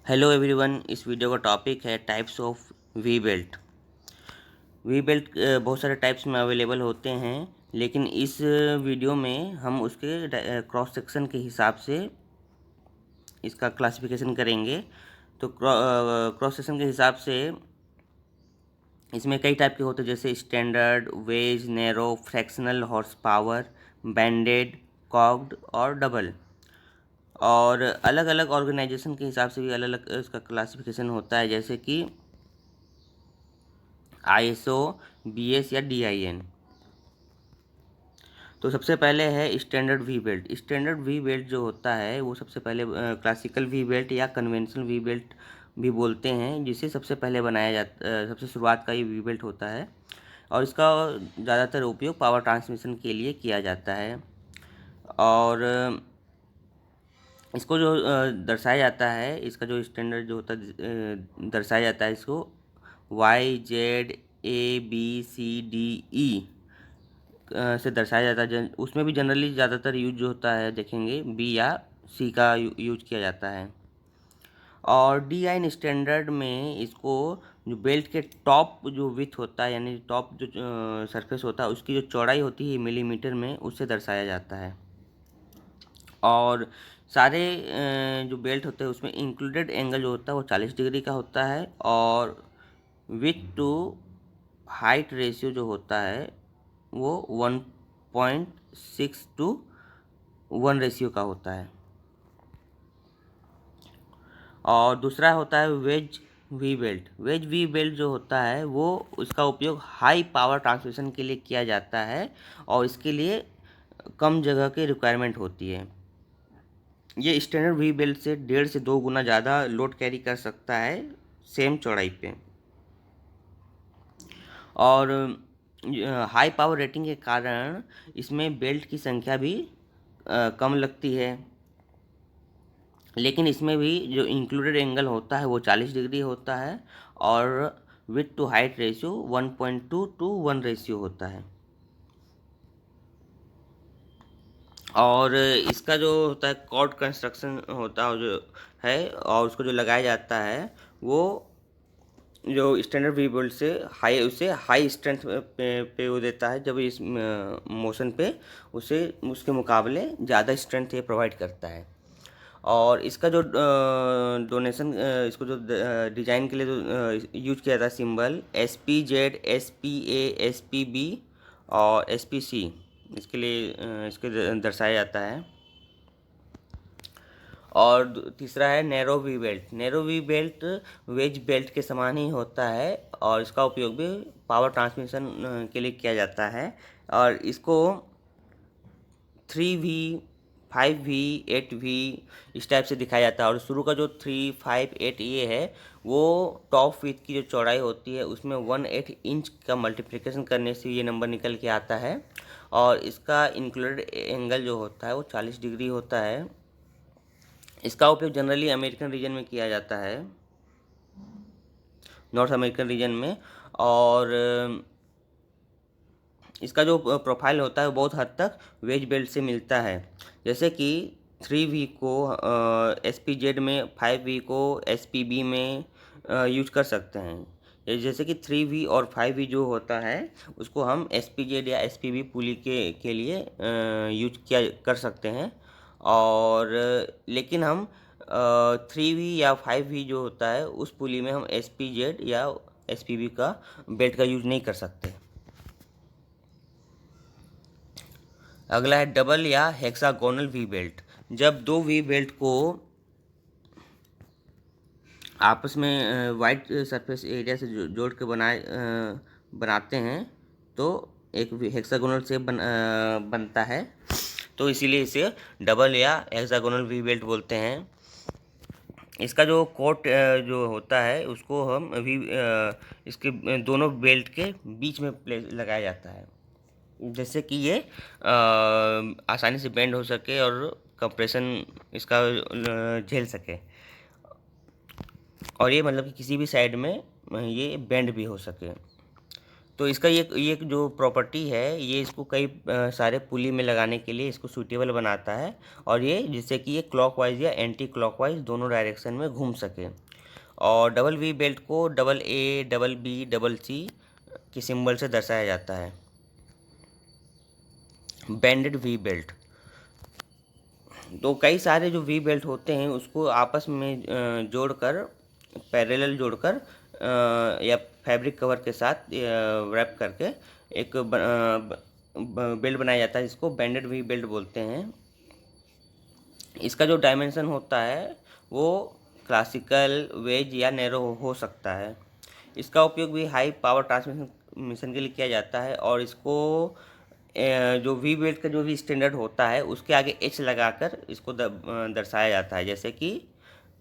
Hello everyone. इस video का topic है types of we belt. We belt बहुत सारे टाइप्स में अवेलेबल होते हैं, लेकिन इस वीडियो में हम उसके क्रॉस सेक्शन के हिसाब से इसका क्लासिफिकेशन करेंगे। तो क्रॉस सेक्शन के हिसाब से इसमें कई टाइप के होते हैं, जैसे standard, wedge, narrow, fractional horse power, banded, cogged और डबल। और अलग अलग ऑर्गेनाइजेशन के हिसाब से भी अलग अलग इसका क्लासिफिकेशन होता है, जैसे कि ISO, BS या DIN। तो सबसे पहले है standard we belt. Standard we belt जो होता है वो सबसे पहले क्लासिकल वी बेल्ट या कन्वेंशनल वी बेल्ट भी बोलते हैं, जिसे सबसे पहले बनाया जाता, सबसे शुरुआत का ये वी बेल्ट होता है और इसका ज़्यादातर उपयोग पावर ट्रांसमिशन के लिए किया जाता है। और इसको जो दर्शाया जाता है, इसका जो स्टैंडर्ड जो होता है दर्शाया जाता है इसको YZABCDE से दर्शाया जाता है। उसमें भी जनरली ज़्यादातर यूज जो होता है देखेंगे बी या सी का यूज किया जाता है। और DIN स्टैंडर्ड में इसको जो बेल्ट के टॉप जो विथ होता है, यानी टॉप जो सरफेस होता है, उसकी जो चौड़ाई होती है मिलीमीटर में, उससे दर्शाया जाता है। और सारे जो बेल्ट होते हैं उसमें इंक्लूडेड एंगल जो होता है वो 40 डिग्री का होता है। और विथ टू हाइट रेशियो जो होता है वो 1.6:1 रेशियो का होता है। और दूसरा होता है ways we belt. Ways we belt जो होता है वो उसका उपयोग हाई पावर ट्रांसमिशन के लिए किया जाता है और इसके लिए कम जगह की रिक्वायरमेंट होती है। ये स्टैंडर्ड वी बेल्ट से 1.5 से 2 गुना ज़्यादा लोड कैरी कर सकता है सेम चौड़ाई पे। और हाई पावर रेटिंग के कारण इसमें बेल्ट की संख्या भी कम लगती है, लेकिन इसमें भी जो इंक्लूडेड एंगल होता है वो 40 डिग्री होता है और with to height ratio 1.2:1 ratio होता है। और इसका जो होता है कॉर्ड कंस्ट्रक्शन होता है जो है, और उसको जो लगाया जाता है वो जो स्टैंडर्ड वी बोल्ट से हाई, उसे हाई स्ट्रेंथ पे वो देता है, जब इस मोशन पे उसे उसके मुकाबले ज़्यादा स्ट्रेंथ ये प्रोवाइड करता है। और इसका जो डोनेशन, इसको जो डिजाइन के लिए जो यूज किया जाता है सिंबल SPZ, SPA, SPB और SPC, इसके लिए इसके दर्शाया जाता है। और तीसरा है narrow V belt. Narrow V belt wedge belt के समान ही होता है और इसका उपयोग भी पावर ट्रांसमिशन के लिए किया जाता है। और इसको 3V, 5V, 8V इस टाइप से दिखाया जाता है। और शुरू का जो 3, 5, 8 ये है वो टॉप विथ की जो चौड़ाई होती है उसमें 1/8 इंच का मल्टीप्लिकेशन करने से ये नंबर निकल के आता है। और इसका इंक्लूडेड एंगल जो होता है वो 40 डिग्री होता है। इसका उपयोग जनरली अमेरिकन रीजन में किया जाता है, नॉर्थ अमेरिकन रीजन में। और इसका जो प्रोफाइल होता है वो बहुत हद तक वेज बेल्ट से मिलता है, जैसे कि 3V को SPZ में, 5V को SPB में यूज कर सकते हैं। जैसे कि 3V और 5V जो होता है उसको हम SPZ या SPB पुली के लिए यूज किया कर सकते हैं। और लेकिन हम 3V या 5V जो होता है उस पुली में हम SPZ या SPB का बेल्ट का यूज नहीं कर सकते। अगला है डबल या हेक्सागोनल वी बेल्ट। जब दो वी बेल्ट को आपस में वाइड सरफेस एरिया से जोड़ के बनाते हैं तो एक हेक्सागोनल शेप बनता है, तो इसीलिए इसे डबल या हेक्सागोनल वी बेल्ट बोलते हैं। इसका जो कोट जो होता है उसको हम इसके दोनों बेल्ट के बीच में लगाया जाता है, जैसे कि ये आसानी से बेंड हो सके और कंप्रेशन इसका झेल सके, और ये मतलब कि किसी भी साइड में ये बेंड भी हो सके। तो इसका ये जो प्रॉपर्टी है ये इसको कई सारे पुली में लगाने के लिए इसको सूटेबल बनाता है, और ये जिससे कि ये क्लॉकवाइज या एंटी क्लॉकवाइज दोनों डायरेक्शन में घूम सके। और डबल वी बेल्ट को double A, double B, double C के सिंबल से दर्शाया जाता है। बैंडेड वी बेल्ट, तो कई सारे जो वी बेल्ट होते हैं उसको आपस में जोड़कर, पैरेलल जोड़कर या फैब्रिक कवर के साथ रैप करके एक बेल्ट बनाया जाता है, जिसको बैंडेड वी बेल्ट बोलते हैं। इसका जो डायमेंशन होता है वो क्लासिकल, वेज या नैरो हो सकता है। इसका उपयोग भी हाई पावर ट्रांसमिशन के लिए किया जाता है, और इसको जो वी बेल्ट का जो भी स्टैंडर्ड होता है उसके आगे एच लगाकर इसको दर्शाया जाता है, जैसे कि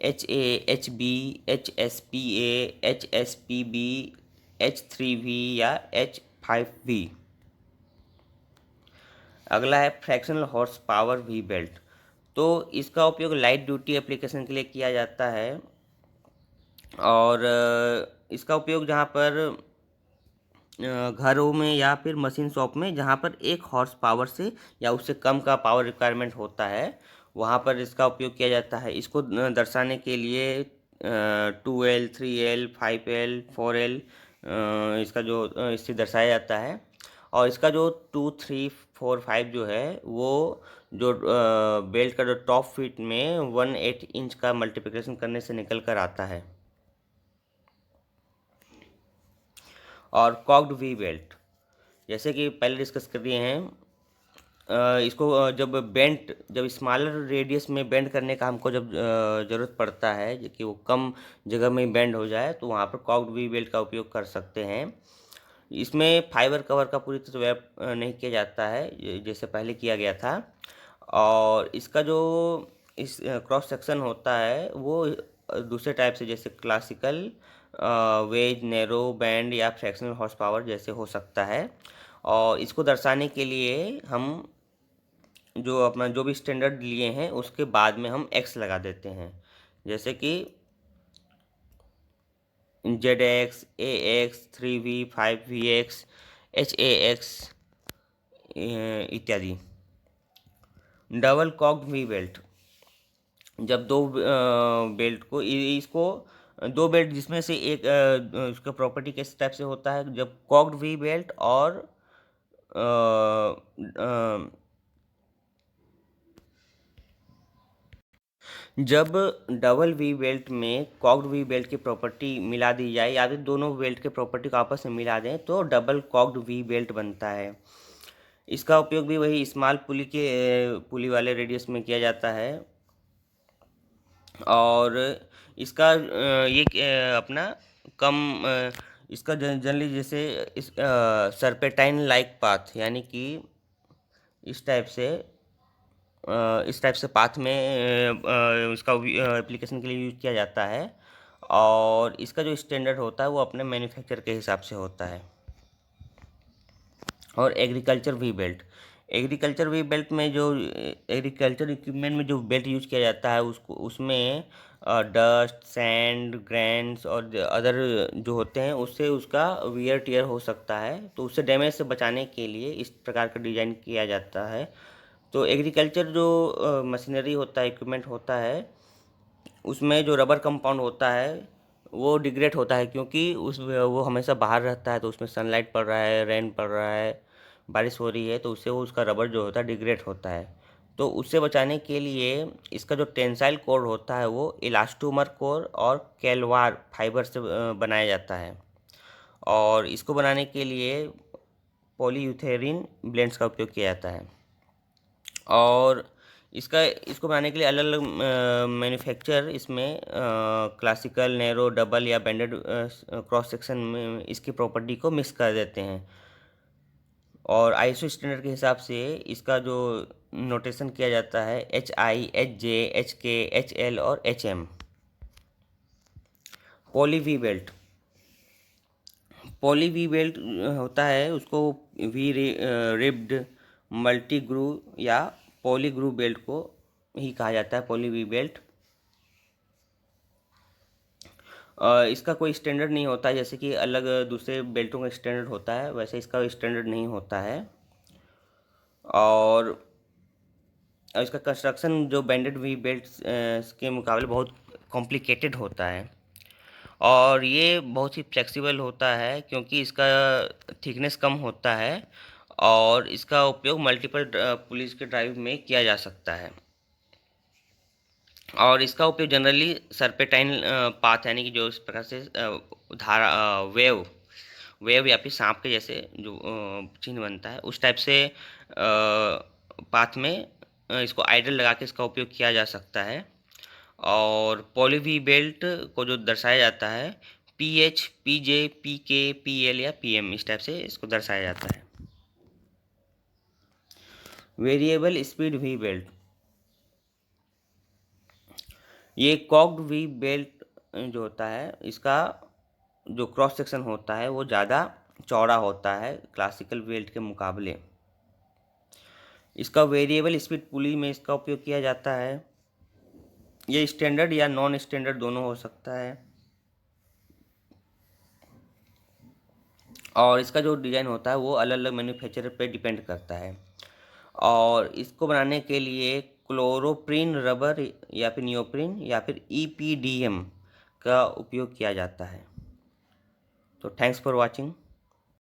HA, HB, HSPA, HSPB, H3V या H5V। अगला है fractional horse power we belt. तो इसका उपयोग लाइट ड्यूटी एप्लीकेशन के लिए किया जाता है, और इसका उपयोग जहाँ पर घरों में या फिर मशीन शॉप में जहाँ पर 1 हॉर्स पावर से या उससे कम का पावर रिक्वायरमेंट होता है वहाँ पर इसका उपयोग किया जाता है। इसको दर्शाने के लिए 2L, 3L, 5L, 4L इसका जो इससे दर्शाया जाता है। और इसका जो 2, 3, 4, 5 जो है वो जो बेल्ट का जो टॉप फिट में 1/8 इंच का मल्टीप्लिकेशन करने से निकल कर आता है। और कॉक्ड वी बेल्ट, जैसे कि पहले डिस्कस कर दिए हैं, इसको जब स्मॉलर रेडियस में बेंड करने का हमको जब ज़रूरत पड़ता है कि वो कम जगह में बेंड हो जाए, तो वहाँ पर कॉक्ड वी बेल्ट का उपयोग कर सकते हैं। इसमें फाइबर कवर का पूरी तरह रैप नहीं किया जाता है जैसे पहले किया गया था, और इसका जो इस क्रॉस सेक्शन होता है वो दूसरे टाइप से जैसे क्लासिकल, वेज, नैरो, बैंड या फ्रैक्शनल हॉर्स पावर जैसे हो सकता है। और इसको दर्शाने के लिए हम जो अपना जो भी स्टैंडर्ड लिए हैं उसके बाद में हम एक्स लगा देते हैं, जैसे कि ZX, AX, 3V, 5VX, HAX इत्यादि। डबल कॉक्ड वी बेल्ट, जब दो बेल्ट को इसको दो बेल्ट जिसमें से एक उसका प्रॉपर्टी किस टाइप से होता है, जब कॉक्ड वी बेल्ट और जब डबल वी बेल्ट में कॉक्ड वी बेल्ट की प्रॉपर्टी मिला दी जाए या फिर दोनों बेल्ट के प्रॉपर्टी को आपस में मिला दें तो डबल कॉक्ड वी बेल्ट बनता है। इसका उपयोग भी वही स्मॉल पुली वाले रेडियस में किया जाता है, और इसका अपना कम इसका जनरली जैसे इस सर्पेटाइन लाइक पाथ, यानी कि इस टाइप से पाथ में इसका एप्लीकेशन के लिए यूज किया जाता है, और इसका जो स्टैंडर्ड होता है वो अपने मैन्युफैक्चर के हिसाब से होता है। और एग्रीकल्चर वी बेल्ट में जो एग्रीकल्चर इक्विपमेंट में जो बेल्ट यूज किया जाता है उसको उसमें डस्ट, सैंड, ग्रेन्स और अदर जो होते हैं उससे उसका वियर टियर हो सकता है, तो उससे डैमेज से बचाने के लिए इस प्रकार का डिज़ाइन किया जाता है। तो एग्रीकल्चर जो मशीनरी होता है, इक्विपमेंट होता है, उसमें जो रबर कंपाउंड होता है वो डिग्रेड होता है, क्योंकि वो हमेशा बाहर रहता है, तो उसमें सनलाइट पड़ रहा है, रेन पड़ रहा है, बारिश हो रही है, तो उससे वो उसका रबर जो होता है डिग्रेड होता है। तो उससे बचाने के लिए इसका जो टेंसाइल कोर होता है वो इलास्टोमर कोर और कैलवार फाइबर से बनाया जाता है, और इसको बनाने के लिए पॉलीयूथेरिन ब्लेंड्स का उपयोग किया जाता है। और इसको बनाने के लिए अलग अलग मैन्युफैक्चर इसमें क्लासिकल, नैरो, डबल या बैंडेड क्रॉस सेक्शन में इसकी प्रॉपर्टी को मिक्स कर देते हैं, और आईएसओ स्टैंडर्ड के हिसाब से इसका जो नोटेशन किया जाता है HI, HJ, HK, HL और HM। पॉली वी बेल्ट होता है, उसको वी रिब्ड, मल्टी ग्रू या पॉली ग्रू बेल्ट को ही कहा जाता है, पॉली वी बेल्ट। इसका कोई स्टैंडर्ड नहीं होता है, जैसे कि अलग दूसरे बेल्टों का स्टैंडर्ड होता है वैसे इसका स्टैंडर्ड नहीं होता है। और इसका कंस्ट्रक्शन जो बैंडेड वी बेल्ट के मुकाबले बहुत कॉम्प्लिकेटेड होता है, और ये बहुत ही फ्लेक्सिबल होता है क्योंकि इसका थिकनेस कम होता है, और इसका उपयोग मल्टीपल पुलिस के ड्राइव में किया जा सकता है। और इसका उपयोग जनरली सर्पेटाइन पाथ, यानी कि जो इस प्रकार से धारा वेव वेव या फिर सांप के जैसे जो चिन्ह बनता है उस टाइप से पाथ में इसको आइडल लगा के इसका उपयोग किया जा सकता है। और पॉली वी बेल्ट को जो दर्शाया जाता है PH, PJ, PK, PL या PM, इस टाइप से इसको दर्शाया जाता है। वेरिएबल स्पीड वी बेल्ट, ये कॉक्ड वी बेल्ट जो होता है इसका जो क्रॉस सेक्शन होता है वो ज़्यादा चौड़ा होता है क्लासिकल बेल्ट के मुकाबले। इसका वेरिएबल स्पीड पुली में इसका उपयोग किया जाता है। ये स्टैंडर्ड या नॉन स्टैंडर्ड दोनों हो सकता है, और इसका जो डिज़ाइन होता है वो अलग अलग मैन्युफैक्चरर पे डिपेंड करता है। और इसको बनाने के लिए क्लोरोप्रीन रबर या फिर नियोप्रीन या फिर EPDM का उपयोग किया जाता है। तो थैंक्स फॉर वॉचिंग।